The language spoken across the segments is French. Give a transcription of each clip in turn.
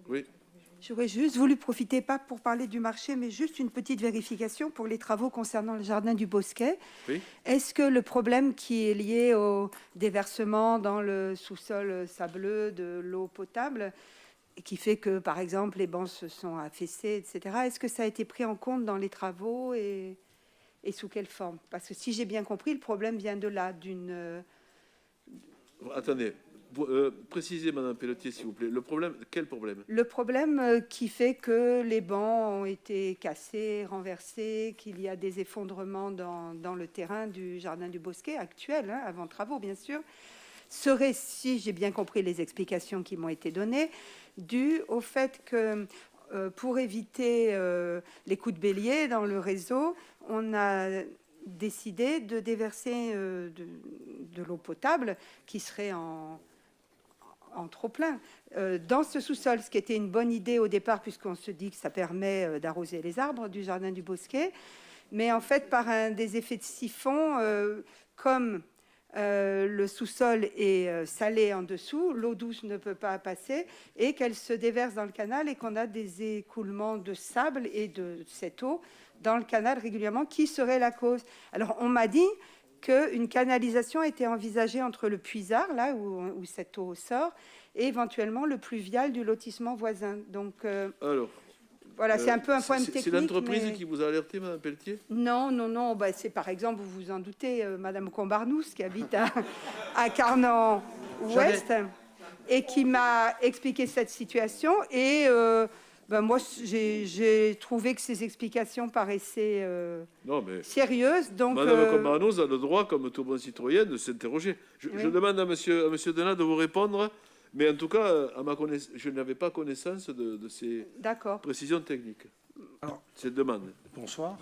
Oui. J'aurais juste voulu profiter, pas pour parler du marché, mais juste une petite vérification pour les travaux concernant le jardin du Bosquet. Oui. Est-ce que le problème qui est lié au déversement dans le sous-sol sableux de l'eau potable, qui fait que, par exemple, les bancs se sont affaissés, etc., est-ce que ça a été pris en compte dans les travaux et sous quelle forme? Parce que si j'ai bien compris, le problème vient de là, d'une... Attendez, précisez, Madame Pelletier, s'il vous plaît. Le problème, quel problème? Le problème qui fait que les bancs ont été cassés, renversés, qu'il y a des effondrements dans le terrain du jardin du Bosquet actuel, hein, avant travaux bien sûr, serait, si j'ai bien compris les explications qui m'ont été données, dû au fait que pour éviter les coups de bélier dans le réseau, on a décidé de déverser de l'eau potable qui serait en trop plein dans ce sous-sol, ce qui était une bonne idée au départ puisqu'on se dit que ça permet d'arroser les arbres du jardin du Bosquet, mais en fait par un des effets de siphon, comme le sous-sol est salé en dessous, l'eau douce ne peut pas passer et qu'elle se déverse dans le canal et qu'on a des écoulements de sable et de cette eau dans le canal régulièrement qui serait la cause. Alors on m'a dit qu'une canalisation était envisagée entre le puisard, là où cette eau sort, et éventuellement le pluvial du lotissement voisin. Donc, alors, voilà, c'est un peu un point technique. C'est l'entreprise qui vous a alerté, Madame Pelletier? Non, non, non. Bah, c'est par exemple, vous vous en doutez, Madame Combarnous, qui habite à Carnan-Ouest, et qui m'a expliqué cette situation. Et moi, j'ai trouvé que ces explications paraissaient sérieuses. Donc, Madame Combarnous a le droit, comme tout bon citoyen, de s'interroger. Je demande à Monsieur Denat de vous répondre, mais en tout cas, je n'avais pas connaissance de ces précisions techniques. Alors, cette demande. Bonsoir.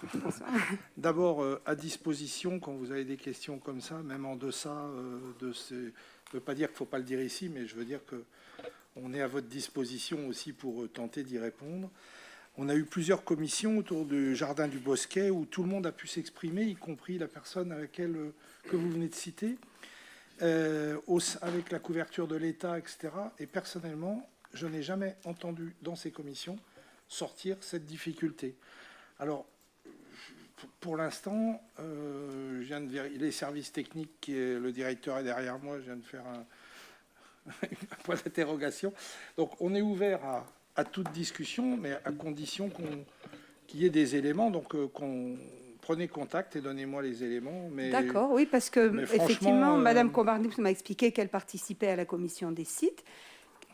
D'abord, à disposition, quand vous avez des questions comme ça, même en deçà de ces... Je ne veux pas dire qu'il ne faut pas le dire ici, mais je veux dire que on est à votre disposition aussi pour tenter d'y répondre. On a eu plusieurs commissions autour du jardin du Bosquet où tout le monde a pu s'exprimer, y compris la personne avec laquelle que vous venez de citer, avec la couverture de l'État, etc. Et personnellement, je n'ai jamais entendu dans ces commissions sortir cette difficulté. Alors, pour l'instant, les services techniques, le directeur est derrière moi, je viens de faire un point d'interrogation. Donc, on est ouvert à toute discussion, mais à condition qu'il y ait des éléments. Donc, prenez contact et donnez-moi les éléments. D'accord, oui, parce que effectivement, Madame Combarnous m'a expliqué qu'elle participait à la commission des sites.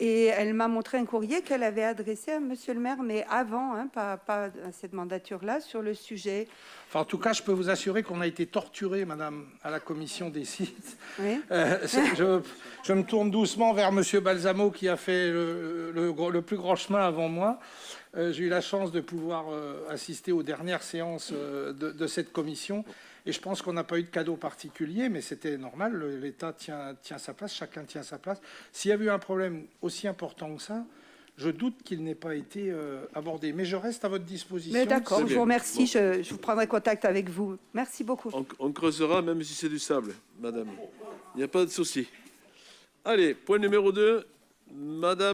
Et elle m'a montré un courrier qu'elle avait adressé à Monsieur le maire, mais avant, hein, pas à cette mandature-là, sur le sujet. Enfin, en tout cas, je peux vous assurer qu'on a été torturé, Madame, à la commission des sites. Oui. Je me tourne doucement vers Monsieur Balsamo, qui a fait le plus grand chemin avant moi. J'ai eu la chance de pouvoir assister aux dernières séances de cette commission. Et je pense qu'on n'a pas eu de cadeau particulier, mais c'était normal. L'État tient sa place, chacun tient sa place. S'il y avait eu un problème aussi important que ça, je doute qu'il n'ait pas été abordé. Mais je reste à votre disposition. Mais d'accord, je vous remercie. Bon. Je vous prendrai contact avec vous. Merci beaucoup. On creusera, même si c'est du sable, Madame. Il n'y a pas de souci. Allez, point numéro 2, Madame.